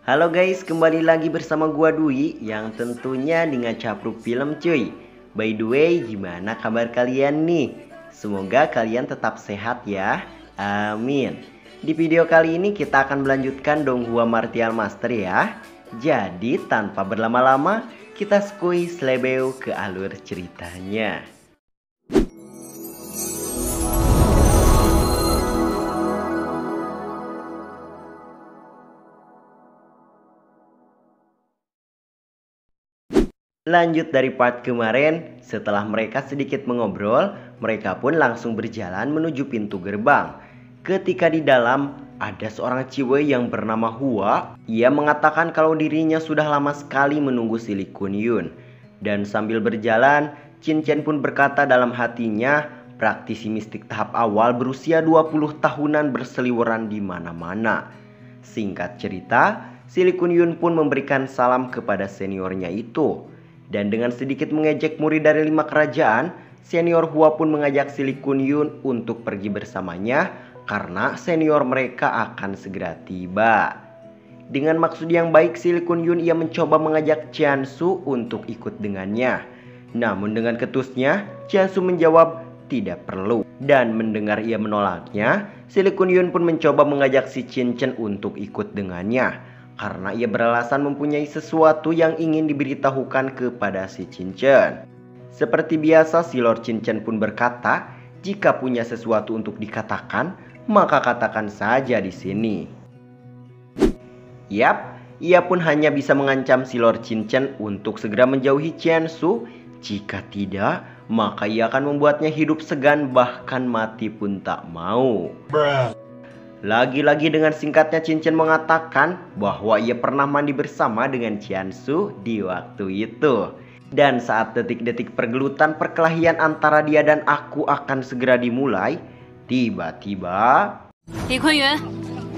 Halo guys, kembali lagi bersama gua Dwi yang tentunya dengan Capruk Film cuy. By the way, gimana kabar kalian nih? Semoga kalian tetap sehat ya. Amin. Di video kali ini kita akan melanjutkan Donghua Martial Master ya. Jadi tanpa berlama-lama, kita skui selebeu ke alur ceritanya. Lanjut dari part kemarin, setelah mereka sedikit mengobrol, mereka pun langsung berjalan menuju pintu gerbang. Ketika di dalam, ada seorang cewek yang bernama Hua. Ia mengatakan kalau dirinya sudah lama sekali menunggu si Lee Kun Yun. Dan sambil berjalan, Chin Chen pun berkata dalam hatinya, praktisi mistik tahap awal berusia 20 tahunan berseliweran di mana-mana. Singkat cerita, si Lee Kun Yun pun memberikan salam kepada seniornya itu. Dan dengan sedikit mengejek murid dari 5 kerajaan, senior Hua pun mengajak si Lee Kun Yun untuk pergi bersamanya karena senior mereka akan segera tiba. Dengan maksud yang baik, si Lee Kun Yun ia mencoba mengajak Jian Su untuk ikut dengannya. Namun dengan ketusnya, Jian Su menjawab tidak perlu. Dan mendengar ia menolaknya, si Lee Kun Yun pun mencoba mengajak si Chin Chen untuk ikut dengannya. Karena ia beralasan mempunyai sesuatu yang ingin diberitahukan kepada si Chin Chen. Seperti biasa, si Lord Chin Chen pun berkata, jika punya sesuatu untuk dikatakan, maka katakan saja di sini. Yap, ia pun hanya bisa mengancam si Lord Chin Chen untuk segera menjauhi Jian Su. Jika tidak, maka ia akan membuatnya hidup segan, bahkan mati pun tak mau. Lagi-lagi dengan singkatnya Chin Chen mengatakan bahwa ia pernah mandi bersama dengan Jian Su di waktu itu. Dan saat detik-detik pergelutan perkelahian antara dia dan aku akan segera dimulai, tiba-tiba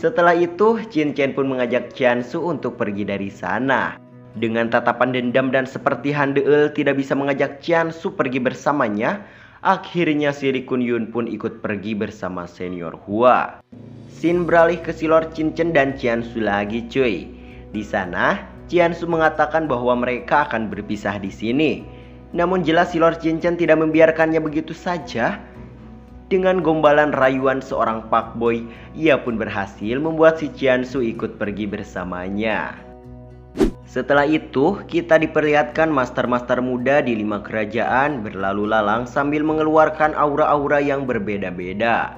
setelah itu Chin Chen pun mengajak Jian Su untuk pergi dari sana. Dengan tatapan dendam dan seperti Handeul tidak bisa mengajak Jian Su pergi bersamanya, akhirnya si Lee Kun Yun pun ikut pergi bersama senior Hua. Scene beralih ke si Lord Chin Chen dan Jian Su lagi cuy. Di sana, Jian Su mengatakan bahwa mereka akan berpisah di sini. Namun jelas si Lord Chin Chen tidak membiarkannya begitu saja. Dengan gombalan rayuan seorang fuckboy, ia pun berhasil membuat si Jian Su ikut pergi bersamanya. Setelah itu, kita diperlihatkan master-master muda di 5 kerajaan berlalu lalang sambil mengeluarkan aura-aura yang berbeda-beda.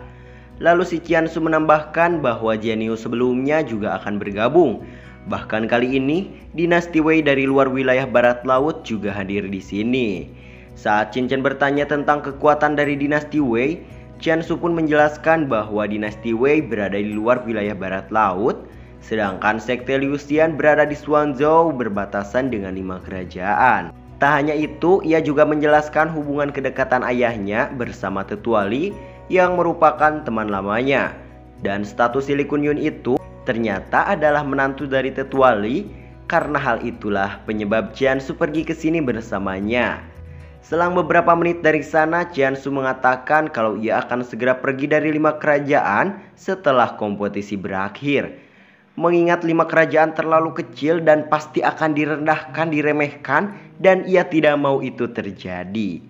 Lalu si Jian Su menambahkan bahwa jenius sebelumnya juga akan bergabung. Bahkan kali ini, dinasti Wei dari luar wilayah barat laut juga hadir di sini. Saat Chin Chen bertanya tentang kekuatan dari dinasti Wei, Jian Su pun menjelaskan bahwa dinasti Wei berada di luar wilayah barat laut, sedangkan sekte Liu Xian berada di Xuanzhou berbatasan dengan 5 kerajaan. Tak hanya itu, ia juga menjelaskan hubungan kedekatan ayahnya bersama Tetua Li yang merupakan teman lamanya. Dan status si Lee Kun Yun itu ternyata adalah menantu dari Tetua Li. Karena hal itulah penyebab Jian Su pergi ke sini bersamanya. Selang beberapa menit dari sana, Jian Su mengatakan kalau ia akan segera pergi dari 5 kerajaan setelah kompetisi berakhir. Mengingat 5 kerajaan terlalu kecil dan pasti akan direndahkan, diremehkan, dan ia tidak mau itu terjadi.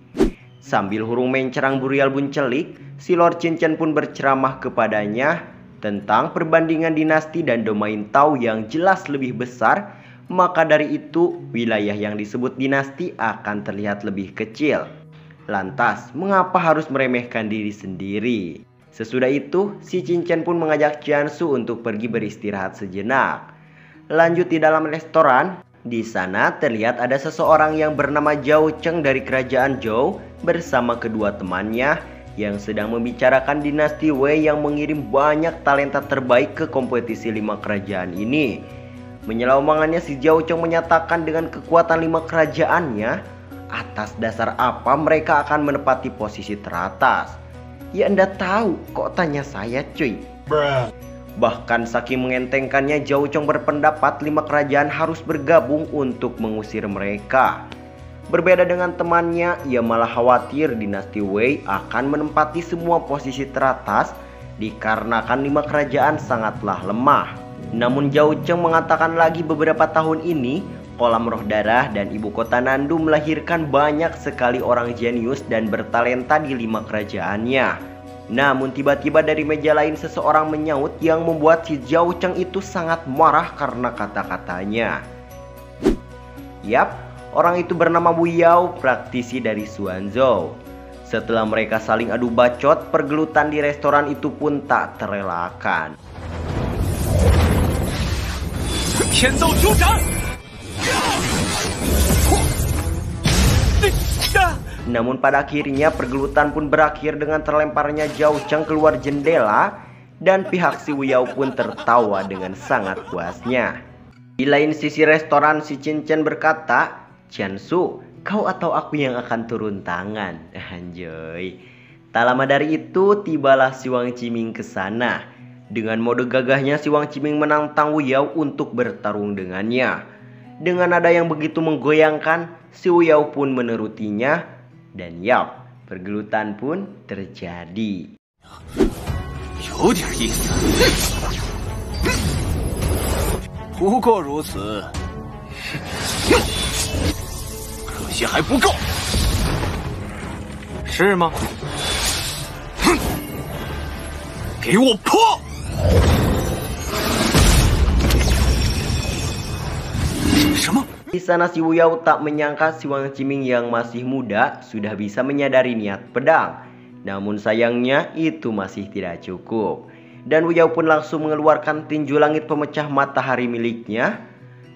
Sambil hurung mencerang Burial Buncelik, si Lord Chin Chen pun berceramah kepadanya tentang perbandingan dinasti dan domain Tao yang jelas lebih besar. Maka dari itu, wilayah yang disebut dinasti akan terlihat lebih kecil. Lantas, mengapa harus meremehkan diri sendiri? Sesudah itu, si Chin Chen pun mengajak Jian Su untuk pergi beristirahat sejenak. Lanjut di dalam restoran. Di sana terlihat ada seseorang yang bernama Zhao Cheng dari kerajaan Zhou bersama kedua temannya yang sedang membicarakan dinasti Wei yang mengirim banyak talenta terbaik ke kompetisi 5 kerajaan ini. Menyela omongannya, si Zhao Cheng menyatakan dengan kekuatan 5 kerajaannya, atas dasar apa mereka akan menepati posisi teratas. Ya Anda tahu, kok tanya saya cuy? Bahkan saking mengentengkannya, Zhao Cheng berpendapat 5 kerajaan harus bergabung untuk mengusir mereka. Berbeda dengan temannya, ia malah khawatir dinasti Wei akan menempati semua posisi teratas dikarenakan 5 kerajaan sangatlah lemah. Namun Zhao Cheng mengatakan lagi beberapa tahun ini kolam roh darah dan ibu kota Nandu melahirkan banyak sekali orang jenius dan bertalenta di 5 kerajaannya. Namun tiba-tiba dari meja lain seseorang menyaut yang membuat si Zhao Cheng itu sangat marah karena kata-katanya. Yap, orang itu bernama Wu Yao, praktisi dari Xuanzhou. Setelah mereka saling adu bacot, pergelutan di restoran itu pun tak terelakkan. Namun pada akhirnya pergelutan pun berakhir dengan terlemparnya Zhao Cheng keluar jendela dan pihak si Wu Yao pun tertawa dengan sangat puasnya. Di lain sisi restoran, si Qin Chen berkata, "Jiansu, kau atau aku yang akan turun tangan?" Anjoy. Tak lama dari itu tibalah si Wang Qiming ke sana. Dengan mode gagahnya si Wang Qiming menantang Wu Yao untuk bertarung dengannya. Dengan nada yang begitu menggoyangkan, si Wu Yao pun menurutinya. Dan yap, pergelutan pun terjadi. Di sana si Wu Yao tak menyangka si Wang Qiming yang masih muda sudah bisa menyadari niat pedang. Namun sayangnya itu masih tidak cukup. Dan Wu Yao pun langsung mengeluarkan tinju langit pemecah matahari miliknya.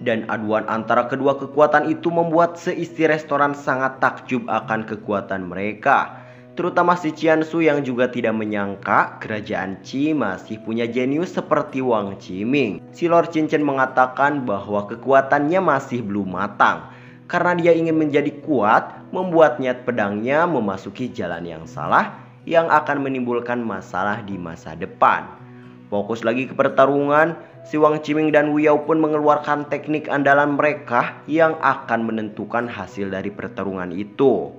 Dan aduan antara kedua kekuatan itu membuat seisi restoran sangat takjub akan kekuatan mereka. Terutama si Qiansu yang juga tidak menyangka kerajaan Qi masih punya jenius seperti Wang Qiming. Si Lord Qin Chen mengatakan bahwa kekuatannya masih belum matang. Karena dia ingin menjadi kuat, membuat niat pedangnya memasuki jalan yang salah yang akan menimbulkan masalah di masa depan. Fokus lagi ke pertarungan, si Wang Qiming dan Wu Yao pun mengeluarkan teknik andalan mereka yang akan menentukan hasil dari pertarungan itu.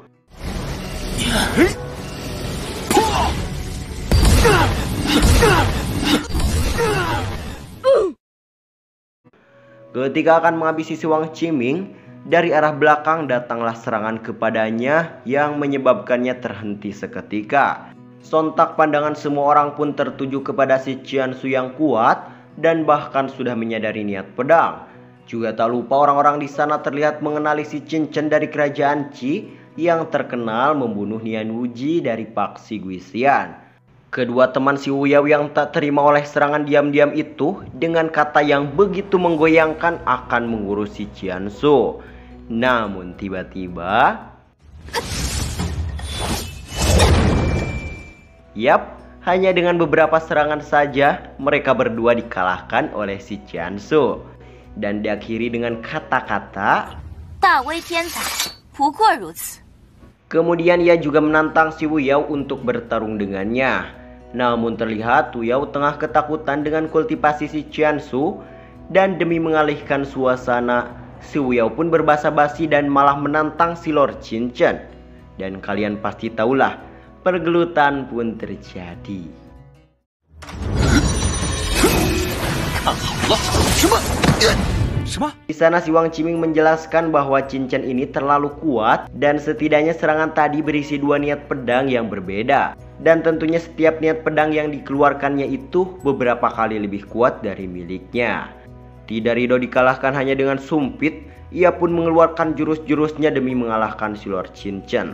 Ketika akan menghabisi si Wang Qiming, dari arah belakang datanglah serangan kepadanya yang menyebabkannya terhenti seketika. Sontak pandangan semua orang pun tertuju kepada si Qiansu yang kuat dan bahkan sudah menyadari niat pedang. Juga tak lupa orang-orang di sana terlihat mengenali si Qin Chen dari kerajaan Qi yang terkenal membunuh Nian Wuji dari paksi Guisian. Kedua teman si Wu Yao yang tak terima oleh serangan diam-diam itu dengan kata yang begitu menggoyangkan akan mengurus si Qiansu. Namun tiba-tiba, yap, hanya dengan beberapa serangan saja mereka berdua dikalahkan oleh si Qiansu. Dan diakhiri dengan kata-kata, kemudian ia juga menantang si Wu Yao untuk bertarung dengannya. Namun terlihat Wu Yao tengah ketakutan dengan kultivasi si Qiansu. Dan demi mengalihkan suasana, si Wu Yao pun berbasa-basi dan malah menantang si Lord Qin Chen. Dan kalian pasti tahulah, pergelutan pun terjadi. Di sana si Wang Qiming menjelaskan bahwa Qin Chen ini terlalu kuat dan setidaknya serangan tadi berisi 2 niat pedang yang berbeda. Dan tentunya setiap niat pedang yang dikeluarkannya itu beberapa kali lebih kuat dari miliknya. Tidak ridho dikalahkan hanya dengan sumpit, ia pun mengeluarkan jurus-jurusnya demi mengalahkan si Lord Qin Chen.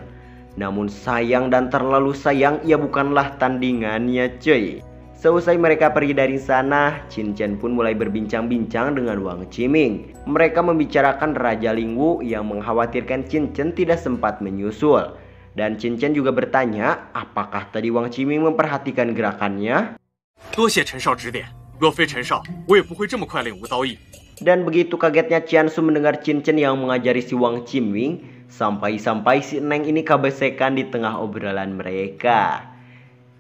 Namun sayang dan terlalu sayang, ia bukanlah tandingannya cuy. Seusai mereka pergi dari sana, Qin Chen pun mulai berbincang-bincang dengan Wang Qiming. Mereka membicarakan Raja Lingwu yang mengkhawatirkan Qin Chen tidak sempat menyusul. Dan Qin Chen juga bertanya apakah tadi Wang Qiming memperhatikan gerakannya. Dan begitu kagetnya Qiansu mendengar Qin Chen yang mengajari si Wang Qiming, sampai-sampai si Neng ini kebesekan di tengah obrolan mereka.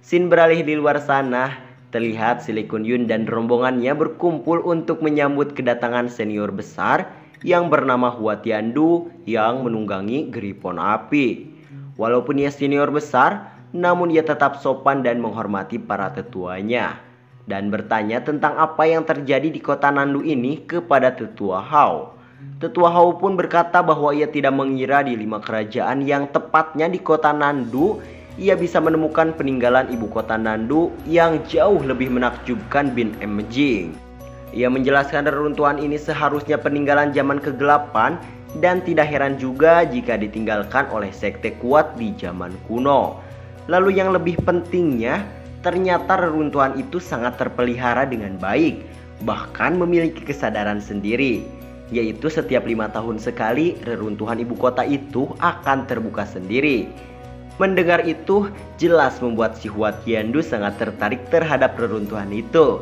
Scene beralih di luar sana, terlihat si Lee Kun Yun dan rombongannya berkumpul untuk menyambut kedatangan senior besar yang bernama Hua Tiandu yang menunggangi geripon api. Walaupun ia senior besar, namun ia tetap sopan dan menghormati para tetuanya. dan bertanya tentang apa yang terjadi di kota Nandu ini kepada Tetua Hao. Tetua Hao pun berkata bahwa ia tidak mengira di 5 kerajaan yang tepatnya di kota Nandu ia bisa menemukan peninggalan ibu kota Nandu yang jauh lebih menakjubkan Bin Emjing. Ia menjelaskan reruntuhan ini seharusnya peninggalan zaman kegelapan dan tidak heran juga jika ditinggalkan oleh sekte kuat di zaman kuno. Lalu yang lebih pentingnya, ternyata reruntuhan itu sangat terpelihara dengan baik, bahkan memiliki kesadaran sendiri, yaitu setiap 5 tahun sekali reruntuhan ibu kota itu akan terbuka sendiri. Mendengar itu jelas membuat si Hua Tiandu sangat tertarik terhadap reruntuhan itu.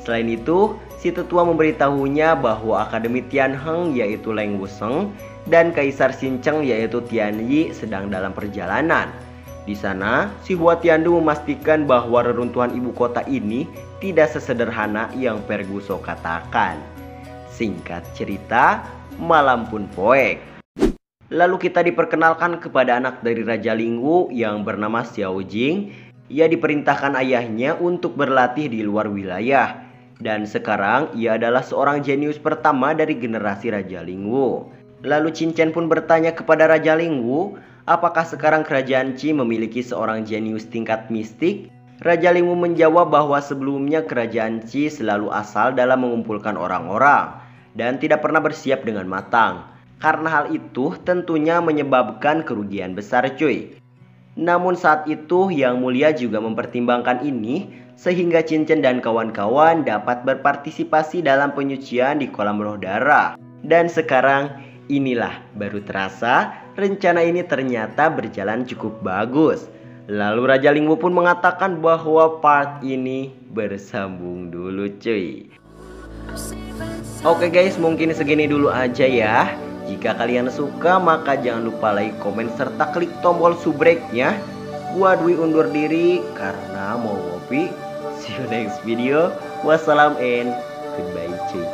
Selain itu, si tetua memberitahunya bahwa Akademi Tianheng yaitu Leng Wuseng dan Kaisar Xincheng yaitu Tianyi sedang dalam perjalanan. Di sana, si Hua Tiandu memastikan bahwa reruntuhan ibu kota ini tidak sesederhana yang Perguso katakan. Singkat cerita, malam pun poek. Lalu kita diperkenalkan kepada anak dari Raja Lingwu yang bernama Xiao Jing. Ia diperintahkan ayahnya untuk berlatih di luar wilayah. Dan sekarang ia adalah seorang jenius pertama dari generasi Raja Lingwu. Lalu Qin Chen pun bertanya kepada Raja Lingwu, apakah sekarang kerajaan Qi memiliki seorang jenius tingkat mistik? Raja Lingwu menjawab bahwa sebelumnya kerajaan Qi selalu asal dalam mengumpulkan orang-orang dan tidak pernah bersiap dengan matang. Karena hal itu tentunya menyebabkan kerugian besar cuy. Namun saat itu Yang Mulia juga mempertimbangkan ini sehingga Qin Chen dan kawan-kawan dapat berpartisipasi dalam penyucian di kolam roh darah. Dan sekarang inilah baru terasa rencana ini ternyata berjalan cukup bagus. Lalu Raja Lingwu pun mengatakan bahwa part ini bersambung dulu cuy. Oke guys, mungkin segini dulu aja ya. Jika kalian suka maka jangan lupa like, komen, serta klik tombol subrek-nya. Gua Dwi undur diri karena mau ngopi. See you next video. Wassalam and goodbye cuy.